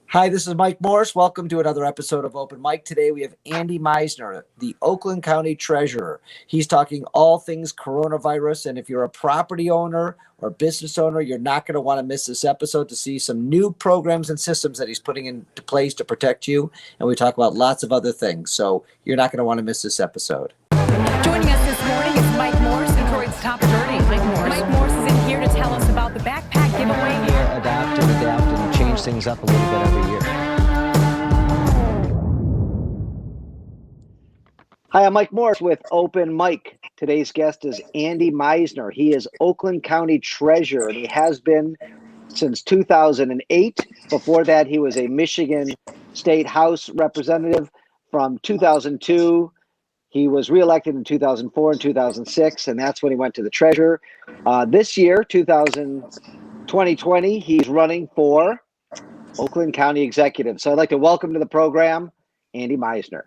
Hi, this is Mike Morse. Welcome to another episode of Open Mic. Today we have Andy Meisner, the Oakland County Treasurer. He's talking all things coronavirus, and if you're a property owner or business owner, you're not going to want to miss this episode to see some new programs and systems that he's putting into place to protect you. And we talk about lots of other things, so you're not going to want to miss this episode. Joining us this morning is Mike Morse, Detroit's top attorney. Mike Morse is in here to tell us about the backpack giveaway. Adapt and change things up a little bit every year. Hi, I'm Mike Morse with Open Mic. Today's guest is Andy Meisner. He is Oakland County Treasurer, and he has been since 2008. Before that, he was a Michigan State House Representative from 2002. He was reelected in 2004 and 2006, and that's when he went to the Treasurer. This year, 2020, he's running for Oakland County Executive. So I'd like to welcome to the program, Andy Meisner.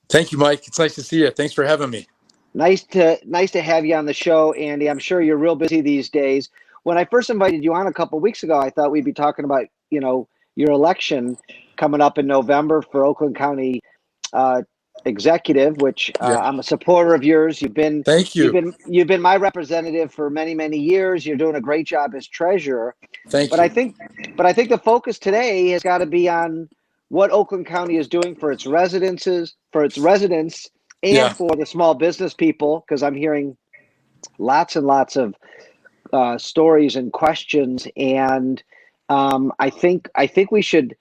Thank you, Mike. It's nice to see you. Thanks for having me. Nice to have you on the show, Andy. I'm sure you're real busy these days. When I first invited you on a couple of weeks ago, I thought we'd be talking about, your election coming up in November for Oakland County Executive, which I'm a supporter of yours. Thank you. You've been my representative for many, many years. You're doing a great job as treasurer. Thank you. I think the focus today has got to be on what Oakland County is doing for its residents, and for the small business people, because I'm hearing lots and lots of stories and questions, and I think we should,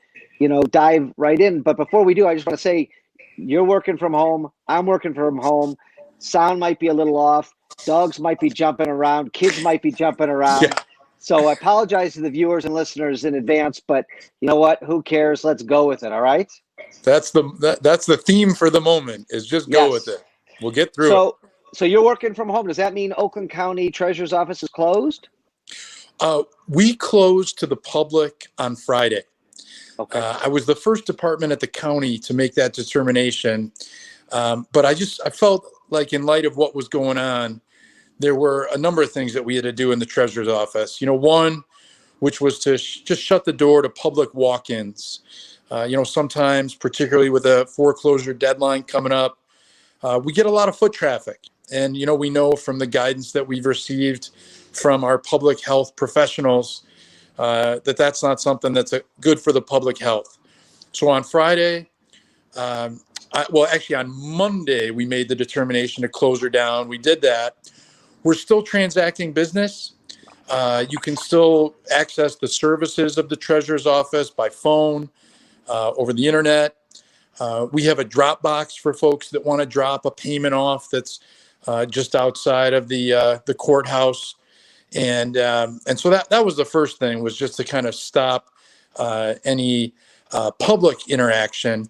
dive right in. But before we do, I just want to say, you're working from home. I'm working from home. Sound might be a little off. Dogs might be jumping around. Kids might be jumping around. Yeah. So I apologize to the viewers and listeners in advance, but you know what? Who cares? Let's go with it. All right. That's the theme for the moment, is just go with it. We'll get through it. So you're working from home. Does that mean Oakland County Treasurer's Office is closed? We closed to the public on Friday. Okay. I was the first department at the county to make that determination. But I felt like, in light of what was going on, there were a number of things that we had to do in the treasurer's office. One, which was to just shut the door to public walk-ins. Sometimes, particularly with a foreclosure deadline coming up, we get a lot of foot traffic. And, we know from the guidance that we've received from our public health professionals that's not something that's good for the public health. So on Friday, on Monday, we made the determination to close her down. We did that. We're still transacting business. You can still access the services of the treasurer's office by phone, over the internet. We have a drop box for folks that want to drop a payment off that's just outside of the courthouse. And so that was the first thing, was just to kind of stop any public interaction.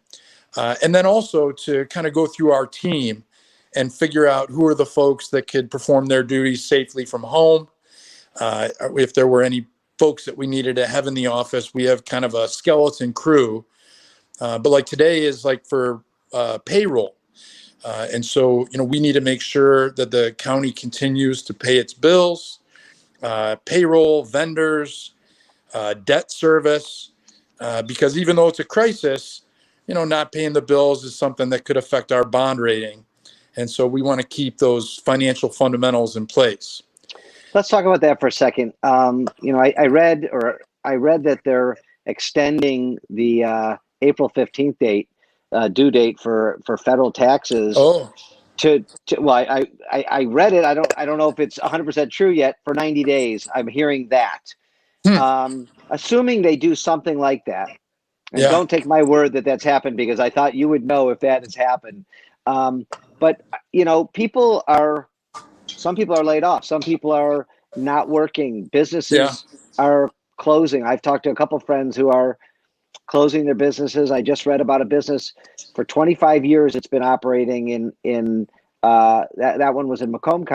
And then also to kind of go through our team and figure out who are the folks that could perform their duties safely from home. If there were any folks that we needed to have in the office, we have kind of a skeleton crew. But like today is like for payroll. And so, we need to make sure that the county continues to pay its bills, payroll, vendors, debt service, because even though it's a crisis, not paying the bills is something that could affect our bond rating. And so we want to keep those financial fundamentals in place. Let's talk about that for a second. I read that they're extending the April 15th due date for federal taxes. Oh. I read it. I don't know if it's 100% true yet, for 90 days. I'm hearing that. Assuming they do something like that, and don't take my word that that's happened, because I thought you would know if that has happened. But some people are laid off. Some people are not working. Businesses are closing. I've talked to a couple of friends who are closing their businesses. I just read about a business for 25 years. It's been operating in that one was in Macomb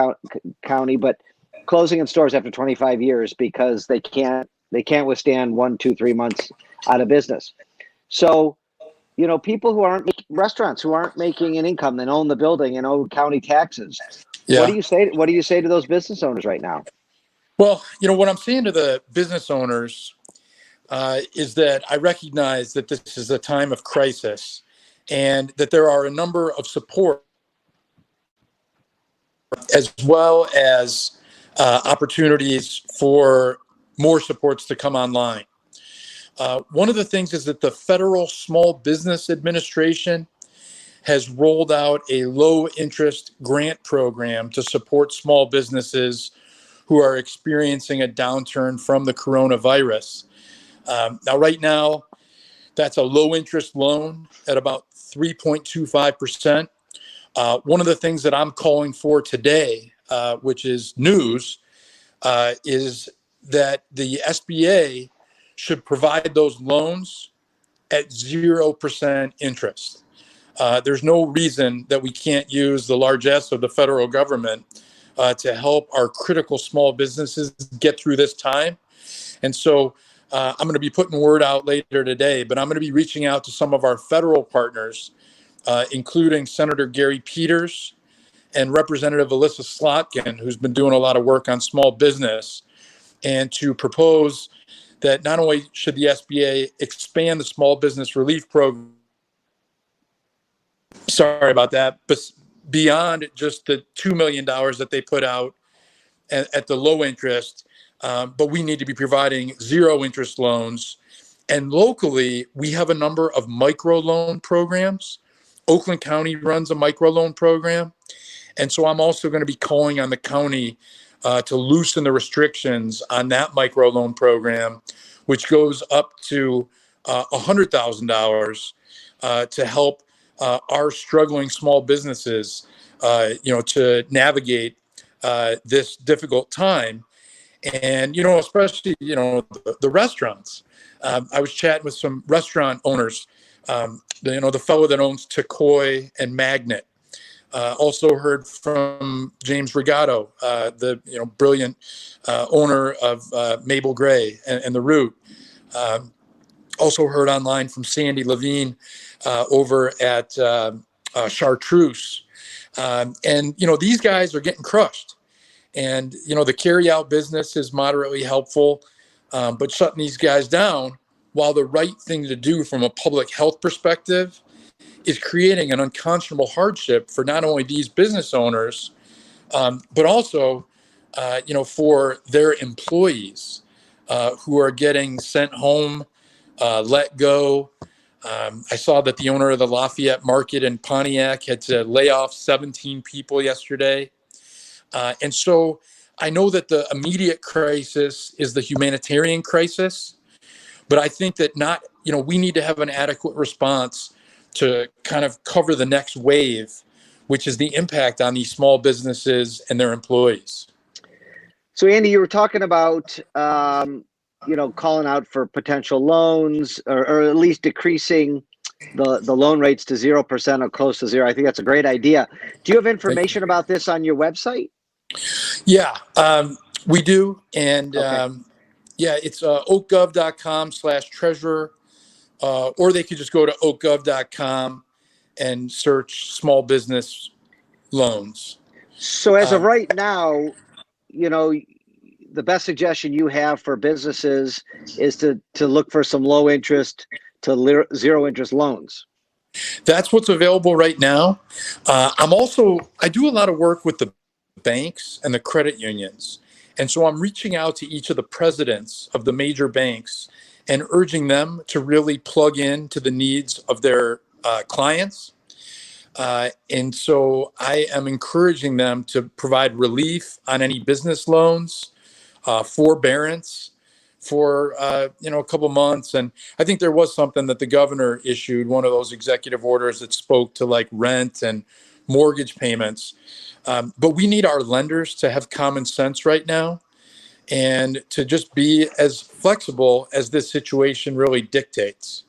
County, but closing in stores after 25 years because they can't withstand 1, 2, 3 months out of business. So, people who aren't restaurants who aren't making an income, and own the building and owe county taxes. Yeah. What do you say to those business owners right now? Well, what I'm saying to the business owners, is that I recognize that this is a time of crisis and that there are a number of support as well as opportunities for more supports to come online. One of the things is that the Federal Small Business Administration has rolled out a low interest grant program to support small businesses who are experiencing a downturn from the coronavirus. Now, right now, that's a low interest loan at about 3.25%. One of the things that I'm calling for today, which is news, is that the SBA should provide those loans at 0% interest. There's no reason that we can't use the largesse of the federal government to help our critical small businesses get through this time. And so I'm going to be putting word out later today, but I'm going to be reaching out to some of our federal partners, including Senator Gary Peters and Representative Alyssa Slotkin, who's been doing a lot of work on small business, and to propose that not only should the SBA expand the small business relief program, sorry about that, but beyond just the $2 million that they put out at the low interest, but we need to be providing zero interest loans. And locally, we have a number of microloan programs. Oakland County runs a microloan program. And so I'm also going to be calling on the county to loosen the restrictions on that microloan program, which goes up to $100,000 to help our struggling small businesses, to navigate this difficult time. And, especially, the restaurants. I was chatting with some restaurant owners, the fellow that owns Takoy and Magnet. Also heard from James Regato, the brilliant owner of Mabel Gray and The Root. Also heard online from Sandy Levine over at Chartreuse. And these guys are getting crushed. And the carry-out business is moderately helpful, but shutting these guys down, while the right thing to do from a public health perspective, is creating an unconscionable hardship for not only these business owners, but also, for their employees who are getting sent home, let go. I saw that the owner of the Lafayette Market in Pontiac had to lay off 17 people yesterday. And so I know that the immediate crisis is the humanitarian crisis, but I think that we need to have an adequate response to kind of cover the next wave, which is the impact on these small businesses and their employees. So, Andy, you were talking about, calling out for potential loans or at least decreasing the loan rates to 0% or close to zero. I think that's a great idea. Do you have information about this on your website? Yeah, we do. And okay. It's oakgov.com/treasurer. Or they could just go to oakgov.com and search small business loans. So as of right now, the best suggestion you have for businesses is to look for some low interest to zero interest loans. That's what's available right now. I do a lot of work with the banks and the credit unions. And so I'm reaching out to each of the presidents of the major banks and urging them to really plug in to the needs of their clients. And so I am encouraging them to provide relief on any business loans, forbearance for a couple months. And I think there was something that the governor issued, one of those executive orders that spoke to like rent and mortgage payments. But we need our lenders to have common sense right now and to just be as flexible as this situation really dictates.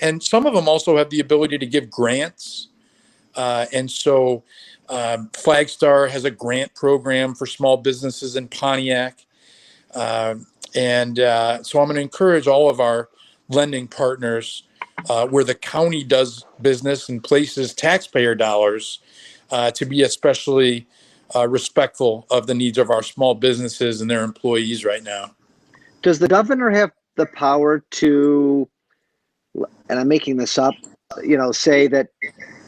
And some of them also have the ability to give grants. And so Flagstar has a grant program for small businesses in Pontiac. So I'm going to encourage all of our lending partners where the county does business and places taxpayer dollars to be especially respectful of the needs of our small businesses and their employees right now. Does the governor have the power to, and I'm making this up, say that,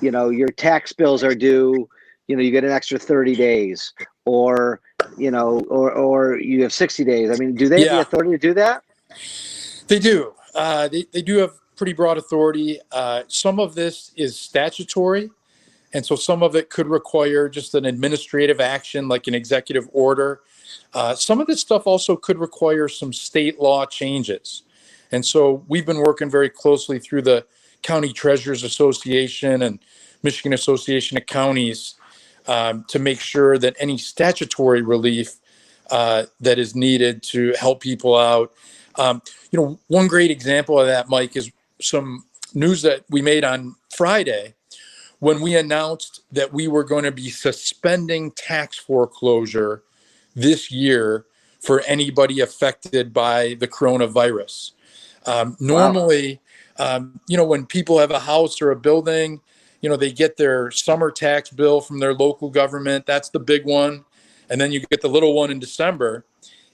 your tax bills are due, you get an extra 30 days or, or you have 60 days. I mean, do they have the authority to do that? They do. They do have pretty broad authority. Some of this is statutory. And so some of it could require just an administrative action, like an executive order. Some of this stuff also could require some state law changes. And so we've been working very closely through the County Treasurers Association and Michigan Association of Counties to make sure that any statutory relief that is needed to help people out. One great example of that, Mike, is some news that we made on Friday when we announced that we were going to be suspending tax foreclosure this year for anybody affected by the coronavirus. Normally, when people have a house or a building, they get their summer tax bill from their local government. That's the big one. And then you get the little one in December.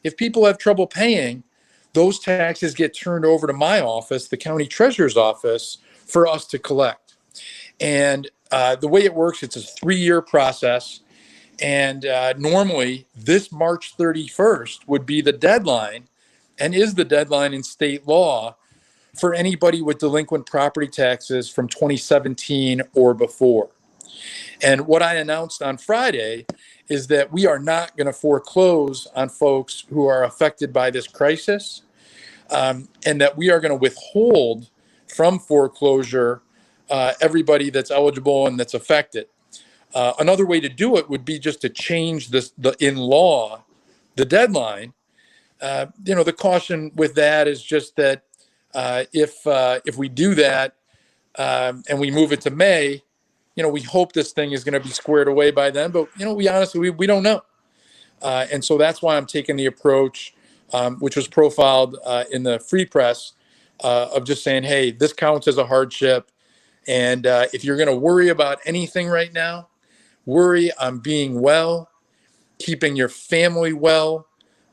If people have trouble paying, those taxes get turned over to my office, the county treasurer's office, for us to collect. And the way it works, it's a 3-year process. And normally this March 31st would be the deadline, and is the deadline in state law for anybody with delinquent property taxes from 2017 or before. And what I announced on Friday is that we are not going to foreclose on folks who are affected by this crisis, and that we are going to withhold from foreclosure everybody that's eligible and that's affected. Another way to do it would be just to change in law the deadline. The caution with that is just that if we do that and we move it to May, we hope this thing is going to be squared away by then. But we honestly we don't know, and so that's why I'm taking the approach, which was profiled in the Free Press, of just saying, hey, this counts as a hardship. And if you're going to worry about anything right now, worry on being well, keeping your family well,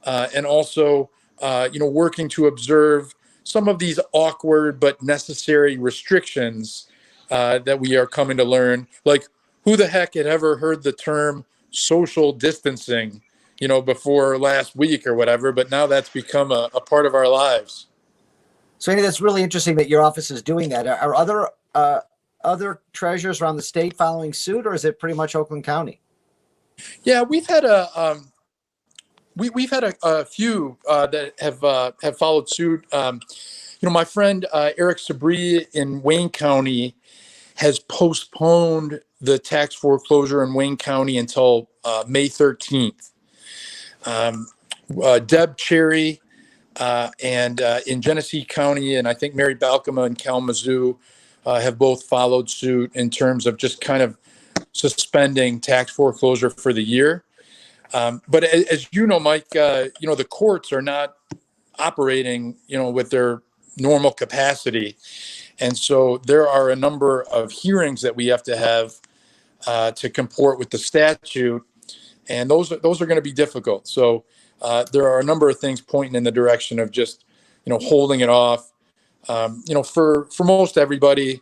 and also, working to observe some of these awkward but necessary restrictions that we are coming to learn. Like, who the heck had ever heard the term social distancing, before last week or whatever, but now that's become a part of our lives. So Andy, that's really interesting that your office is doing that. Are other treasurers around the state following suit, or is it pretty much Oakland County? Yeah, we've had a few that have followed suit. My friend Eric Sabri in Wayne County has postponed the tax foreclosure in Wayne County until May 13th. Deb Cherry and in Genesee County, and I think Mary Balcoma and Kalamazoo have both followed suit in terms of just kind of suspending tax foreclosure for the year. But as you know, Mike, the courts are not operating, with their normal capacity. And so there are a number of hearings that we have to have to comport with the statute. And those are going to be difficult. So there are a number of things pointing in the direction of just, holding it off, for most everybody.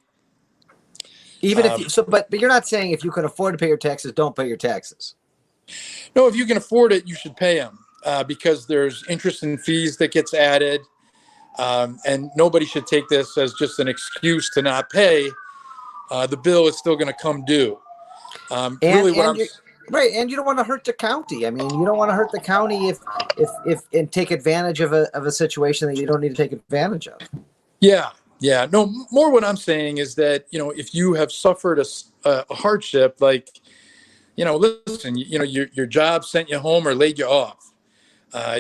Even if but you're not saying if you can afford to pay your taxes, don't pay your taxes. No, if you can afford it, you should pay them because there's interest and fees that gets added. And nobody should take this as just an excuse to not pay. The bill is still going to come due. Right, and you don't want to hurt the county. I mean, you don't want to hurt the county if and take advantage of a situation that you don't need to take advantage of. Yeah. No, more what I'm saying is that, if you have suffered a hardship, like, listen, your job sent you home or laid you off.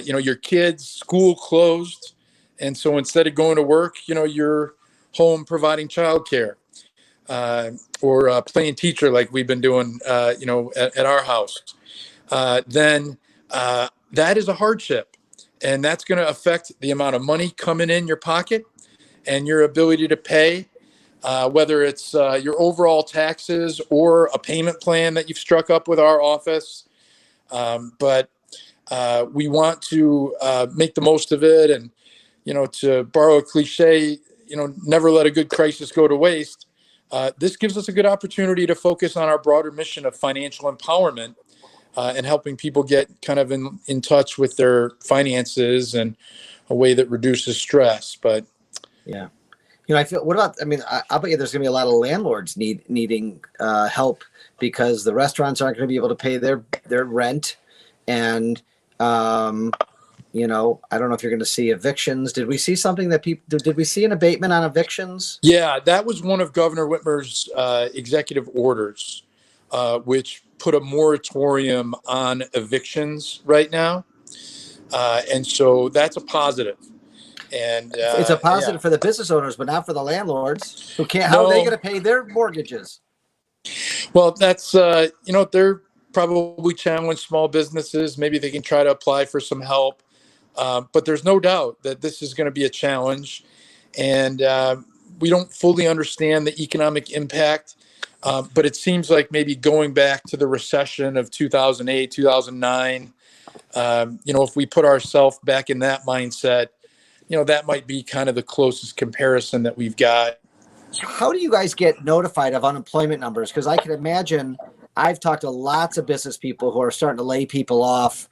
Your kids' school closed. And so instead of going to work, you're home providing childcare. Or playing teacher like we've been doing, at our house, then that is a hardship. And that's going to affect the amount of money coming in your pocket and your ability to pay, whether it's your overall taxes or a payment plan that you've struck up with our office. But we want to make the most of it. And, to borrow a cliche, never let a good crisis go to waste. This gives us a good opportunity to focus on our broader mission of financial empowerment and helping people get kind of in touch with their finances and a way that reduces stress. But yeah. I feel, what about, I'll bet you there's going to be a lot of landlords needing help because the restaurants aren't going to be able to pay their rent. And, I don't know if you're going to see evictions. Did we see something did we see an abatement on evictions? Yeah, that was one of Governor Whitmer's executive orders, which put a moratorium on evictions right now. And so that's a positive. And It's a positive for the business owners, but not for the landlords who can't. How are they going to pay their mortgages? Well, that's they're probably challenged small businesses. Maybe they can try to apply for some help, but there's no doubt that this is going to be a challenge, and we don't fully understand the economic impact. But it seems like maybe going back to the recession of 2008, 2009. If we put ourselves back in that mindset, that might be kind of the closest comparison that we've got. How do you guys get notified of unemployment numbers? Because I can imagine I've talked to lots of business people who are starting to lay people off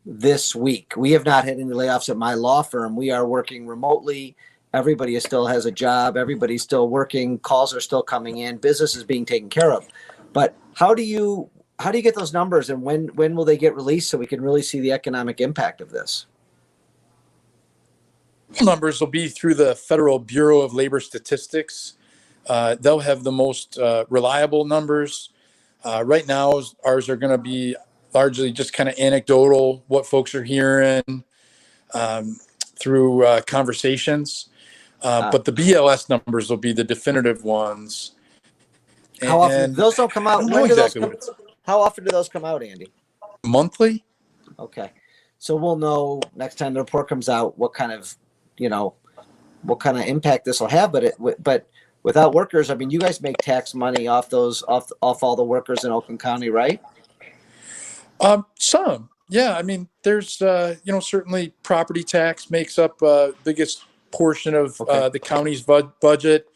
this week. We have not had any layoffs at my law firm. We are working remotely. Everybody still has a job. Everybody's still working. Calls are still coming in. Business is being taken care of. But how do you get those numbers, and when will they get released so we can really see the economic impact of this? Numbers will be through the Federal Bureau of Labor Statistics. They'll have the most reliable numbers. Right now, ours are going to be largely just kind of anecdotal, what folks are hearing through conversations. But the BLS numbers will be the definitive ones. How often those don't come out? How often do those come out, Andy? Monthly. Okay, so we'll know next time the report comes out what kind of impact this will have. But without workers, you guys make tax money off all the workers in Oakland County, right? Some, yeah. There's certainly property tax makes up biggest portion of the county's budget.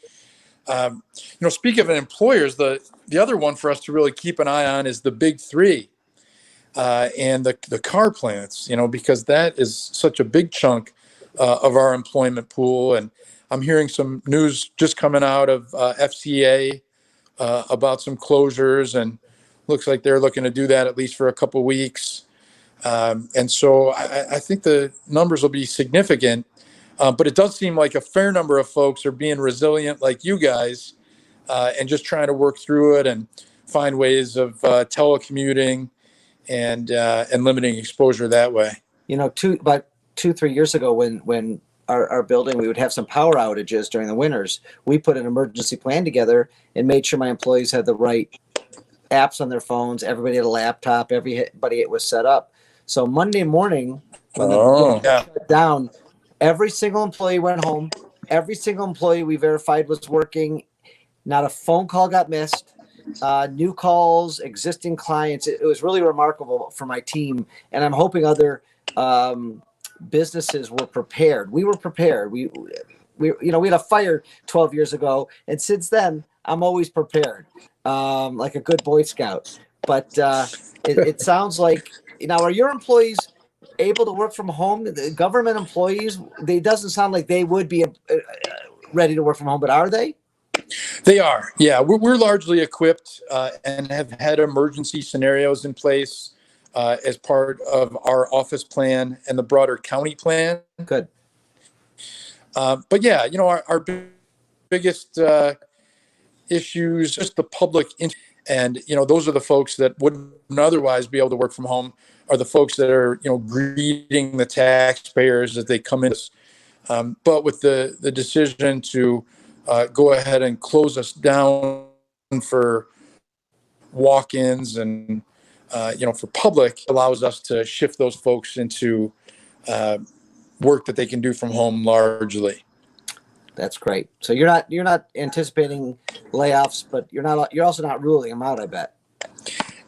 Speaking of employers, the other one for us to really keep an eye on is the big three and the car plants. Because that is such a big chunk of our employment pool. And I'm hearing some news just coming out of FCA about some closures, and looks like they're looking to do that at least for a couple of weeks. And so I think the numbers will be significant, but it does seem like a fair number of folks are being resilient like you guys and just trying to work through it and find ways of telecommuting and limiting exposure that way. About 2-3 years ago, when our building, we would have some power outages during the winters, we put an emergency plan together and made sure my employees had the right apps on their phones. Everybody had a laptop. Everybody, it was set up. So Monday morning, when the shut down, every single employee went home. Every single employee we verified was working. Not a phone call got missed. New calls, existing clients. It was really remarkable for my team, and I'm hoping other businesses were prepared. We were prepared. We had a fire 12 years ago, and since then I'm always prepared, like a good Boy Scout. But it sounds like now, are your employees able to work from home? The government employees, they doesn't sound like they would be ready to work from home, but are they? They are. Yeah, we're largely equipped and have had emergency scenarios in place as part of our office plan and the broader county plan. Good. But yeah, our biggest issues, just the public, and those are the folks that wouldn't otherwise be able to work from home, are the folks that are greeting the taxpayers as they come in. But with the decision to go ahead and close us down for walk-ins and for public, allows us to shift those folks into work that they can do from home largely. That's great. So you're not anticipating layoffs, but you're also not ruling them out, I bet.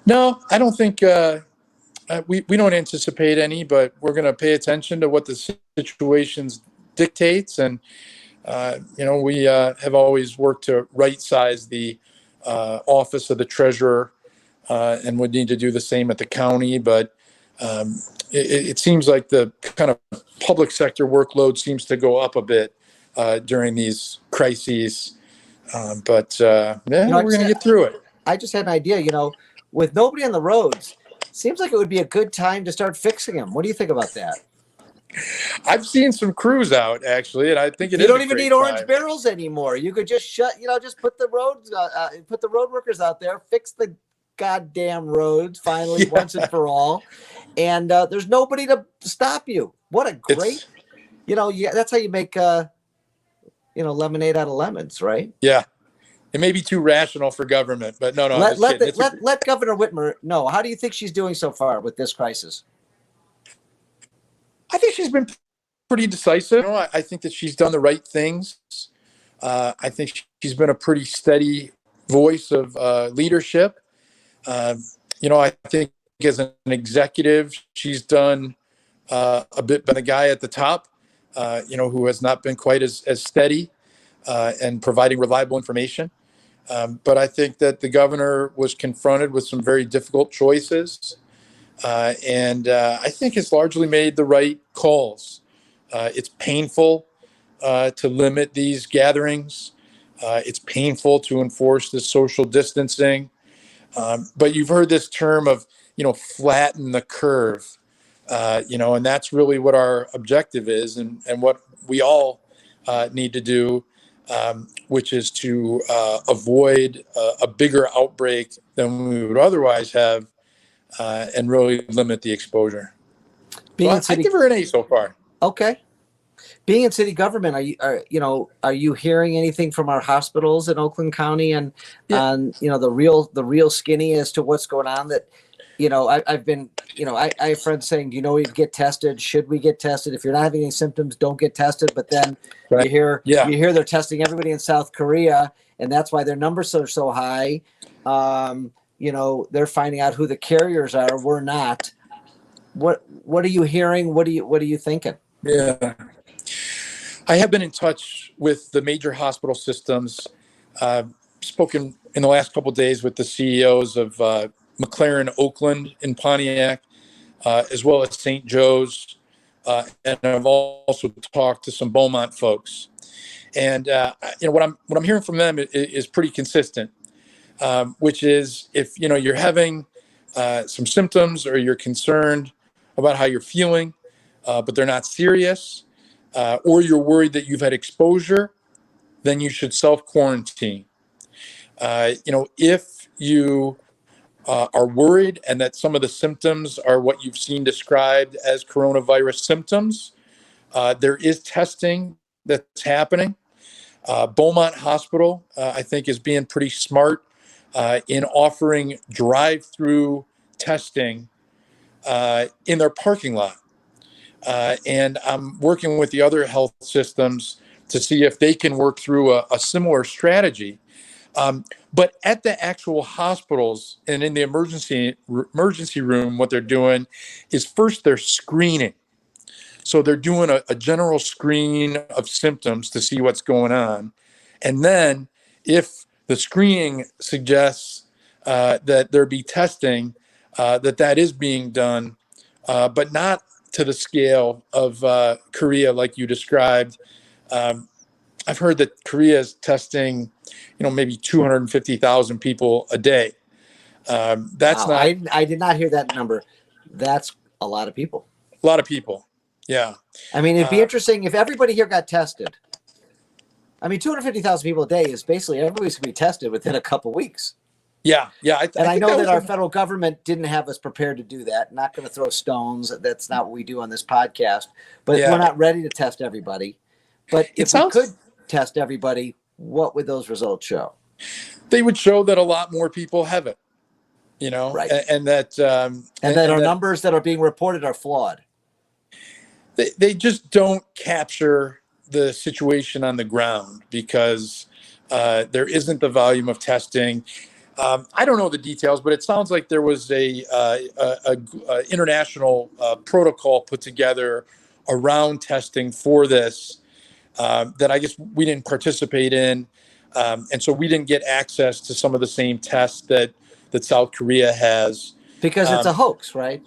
No, I don't think we don't anticipate any, but we're going to pay attention to what the situations dictates. And, we have always worked to right size the office of the treasurer and would need to do the same at the county. But it seems like the kind of public sector workload seems to go up a bit during these crises. But we're going to get through it. I just had an idea, with nobody on the roads, seems like it would be a good time to start fixing them. What do you think about that? I've seen some crews out actually, and I think you don't even need orange barrels anymore. You could just just put the roads, put the road workers out there, fix the goddamn roads finally once and for all, and there's nobody to stop you. What a great, that's how you make lemonade out of lemons, right? Yeah. It may be too rational for government, but no. Let Governor Whitmer know. How do you think she's doing so far with this crisis? I think she's been pretty decisive. I think that she's done the right things. I think she's been a pretty steady voice of leadership. I think as an executive, she's done a bit by the guy at the top, who has not been quite as steady and providing reliable information. But I think that the governor was confronted with some very difficult choices, and I think has largely made the right calls. It's painful to limit these gatherings. It's painful to enforce the social distancing. But you've heard this term of, flatten the curve, and that's really what our objective is and what we all need to do. Which is to avoid a bigger outbreak than we would otherwise have, and really limit the exposure. I give her an A so far. Okay. Being in city government, are you hearing anything from our hospitals in Oakland County and on the real skinny as to what's going on? That I've been, I have friends saying, we get tested? Should we get tested? If you're not having any symptoms, don't get tested. But then you hear they're testing everybody in South Korea, and that's why their numbers are so high. They're finding out who the carriers are. We're not. What are you hearing? What are you thinking? Yeah, I have been in touch with the major hospital systems. Spoken in the last couple of days with the CEOs of McLaren, Oakland, in Pontiac, as well as St. Joe's, and I've also talked to some Beaumont folks. And what I'm hearing from them is pretty consistent, which is if you're having some symptoms or you're concerned about how you're feeling, but they're not serious, or you're worried that you've had exposure, then you should self-quarantine. If you are worried and that some of the symptoms are what you've seen described as coronavirus symptoms, there is testing that's happening. Beaumont Hospital, I think, is being pretty smart in offering drive-through testing in their parking lot. And I'm working with the other health systems to see if they can work through a similar strategy. But at the actual hospitals and in the emergency room, what they're doing is first they're screening. So they're doing a general screen of symptoms to see what's going on. And then if the screening suggests that there be testing, that is being done, but not to the scale of Korea like you described. I've heard that Korea is testing, maybe 250,000 people a day. That's not. I did not hear that number. That's a lot of people. A lot of people. Yeah. I mean, it'd be interesting if everybody here got tested. I mean, 250,000 people a day is basically everybody's going to be tested within a couple of weeks. Yeah. I know that our federal government didn't have us prepared to do that. Not going to throw stones. That's not what we do on this podcast. But we're not ready to test everybody. But if we could test everybody, what would those results show? They would show that a lot more people have it, right. And that our numbers that are being reported are flawed. They just don't capture the situation on the ground because there isn't the volume of testing. I don't know the details, but it sounds like there was a international protocol put together around testing for this that I guess we didn't participate in, and so we didn't get access to some of the same tests that South Korea has. Because it's a hoax, right?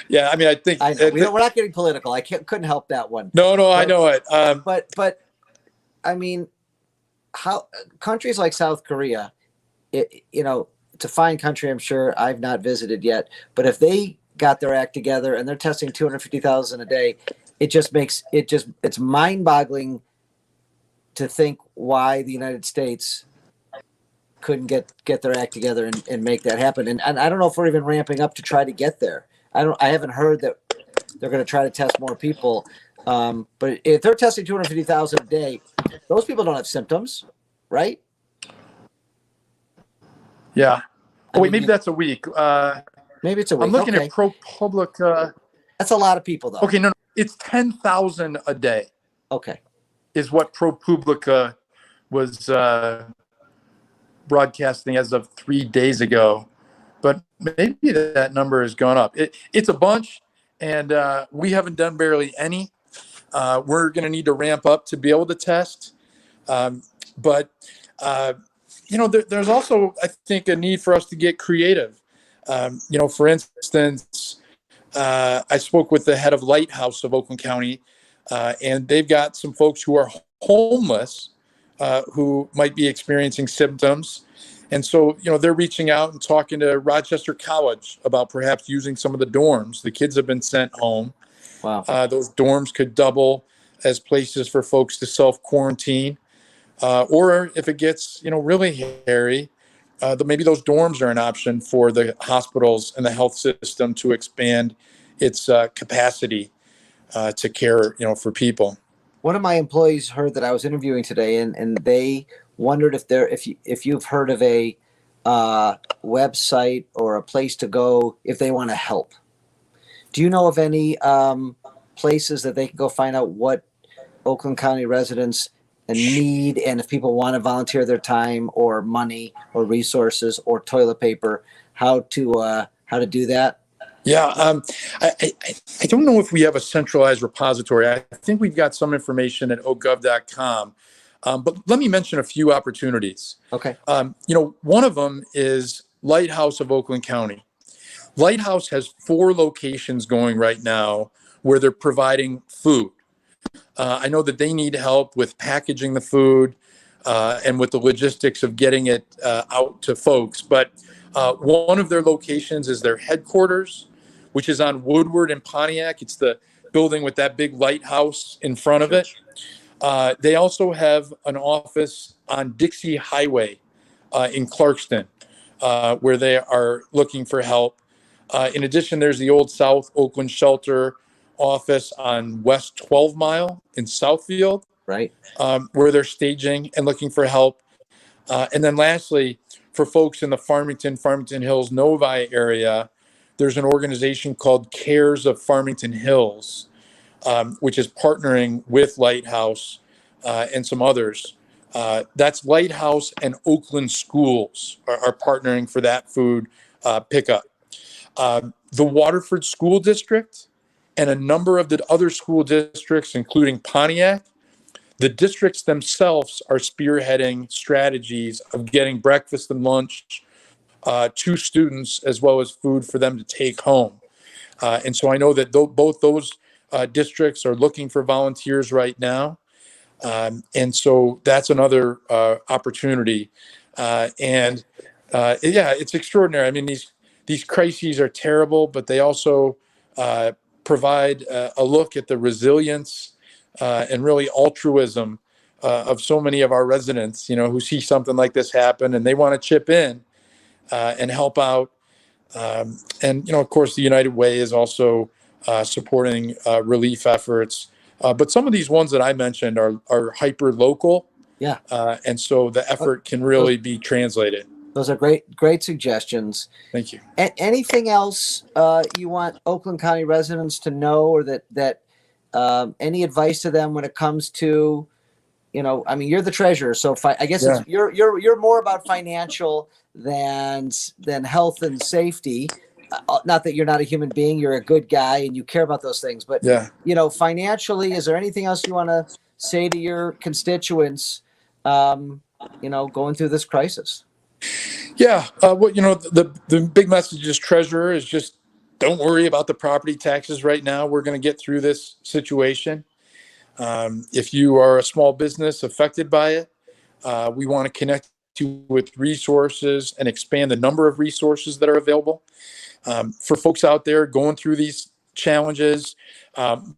Yeah, I mean, I think I know. We're not getting political. Couldn't help that one. No, I know it. But I mean, how countries like South Korea, it's a fine country. I'm sure I've not visited yet, but if they got their act together and they're testing 250,000 a day, it's mind-boggling to think why the United States couldn't get their act together and make that happen. And I don't know if we're even ramping up to try to get there. I haven't heard that they're going to try to test more people. But if they're testing 250,000 a day, those people don't have symptoms, right? Yeah. Maybe that's a week. Maybe it's a week. I'm looking at ProPublica. That's a lot of people, though. Okay, no, it's 10,000 a day. Okay. Is what ProPublica was broadcasting as of 3 days ago. But maybe that number has gone up. It's a bunch, and we haven't done barely any. We're going to need to ramp up to be able to test. But there's also, I think, a need for us to get creative. For instance, I spoke with the head of Lighthouse of Oakland County, and they've got some folks who are homeless who might be experiencing symptoms. And so, they're reaching out and talking to Rochester College about perhaps using some of the dorms. The kids have been sent home. Wow. Those dorms could double as places for folks to self-quarantine. Or if it gets, really hairy, maybe those dorms are an option for the hospitals and the health system to expand its capacity to care, for people. One of my employees heard that I was interviewing today, and they wondered if you've heard of a website or a place to go if they want to help. Do you know of any places that they can go find out what Oakland County residents need, and if people want to volunteer their time or money or resources or toilet paper, how to do that? Yeah, I don't know if we have a centralized repository. I think we've got some information at ogov.com. But let me mention a few opportunities. Okay. One of them is Lighthouse of Oakland County. Lighthouse has 4 locations going right now where they're providing food. I know that they need help with packaging the food and with the logistics of getting it out to folks. But one of their locations is their headquarters, which is on Woodward and Pontiac. It's the building with that big lighthouse in front of it. They also have an office on Dixie Highway in Clarkston, where they are looking for help. In addition, there's the old South Oakland Shelter office on West 12 Mile in Southfield, right, where they're staging and looking for help. And then lastly, for folks in the Farmington Hills, Novi area, there's an organization called Cares of Farmington Hills, which is partnering with Lighthouse and some others. That's Lighthouse and Oakland Schools are partnering for that food pickup. The Waterford School District and a number of the other school districts, including Pontiac, the districts themselves are spearheading strategies of getting breakfast and lunch to students, as well as food for them to take home. And so I know that both those districts are looking for volunteers right now. And so that's another opportunity. And it's extraordinary. I mean, these crises are terrible, but they also provide a look at the resilience and really altruism of so many of our residents, who see something like this happen and they want to chip in and help out. And of course, the United Way is also supporting relief efforts. But some of these ones that I mentioned are hyper local. Yeah. And so the effort can really be translated. Those are great suggestions. Thank you. Anything else you want Oakland County residents to know, or that any advice to them when it comes to I mean, you're the treasurer, so I guess Yeah. you're more about financial than health and safety. Not that you're not a human being, you're a good guy and you care about those things, but Yeah. financially, is there anything else you want to say to your constituents, going through this crisis? Yeah. The big message as treasurer is just don't worry about the property taxes right now. We're going to get through this situation. If you are a small business affected by it, we want to connect you with resources and expand the number of resources that are available. For folks out there going through these challenges,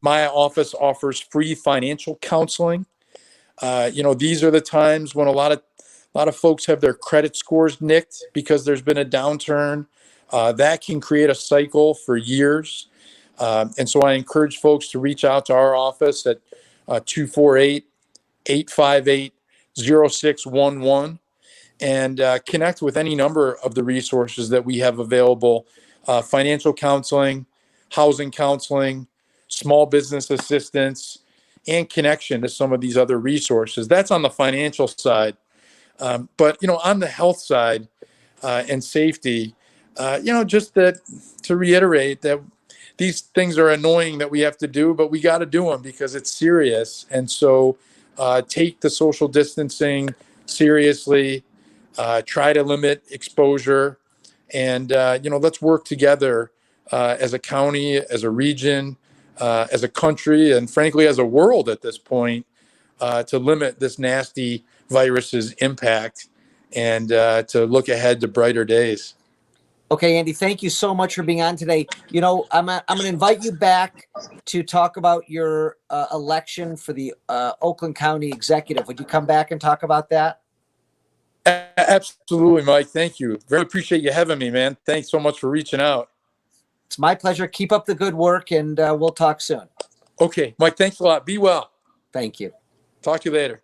my office offers free financial counseling. These are the times when a lot of folks have their credit scores nicked because there's been a downturn. That can create a cycle for years. And so I encourage folks to reach out to our office at 248-858-0611 and connect with any number of the resources that we have available: financial counseling, housing counseling, small business assistance, and connection to some of these other resources. That's on the financial side. But on the health side and safety, just to reiterate that these things are annoying that we have to do, but we got to do them because it's serious. And so take the social distancing seriously, try to limit exposure, and let's work together as a county, as a region, as a country, and frankly, as a world at this point, to limit this nasty virus's impact and to look ahead to brighter days. Okay, Andy, thank you so much for being on today. I'm going to invite you back to talk about your election for the Oakland County Executive. Would you come back and talk about that? Absolutely, Mike. Thank you. Very appreciate you having me, man. Thanks so much for reaching out. It's my pleasure. Keep up the good work, and we'll talk soon. Okay, Mike, thanks a lot. Be well. Thank you. Talk to you later.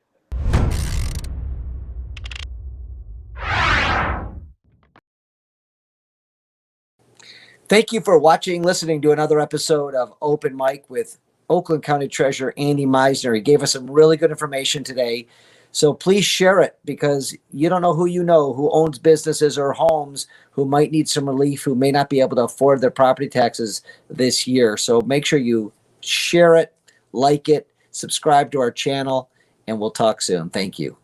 Thank you for watching, listening to another episode of Open Mic with Oakland County Treasurer Andy Meisner. He gave us some really good information today. So please share it, because you don't know who owns businesses or homes who might need some relief, who may not be able to afford their property taxes this year. So make sure you share it, like it, subscribe to our channel, and we'll talk soon. Thank you.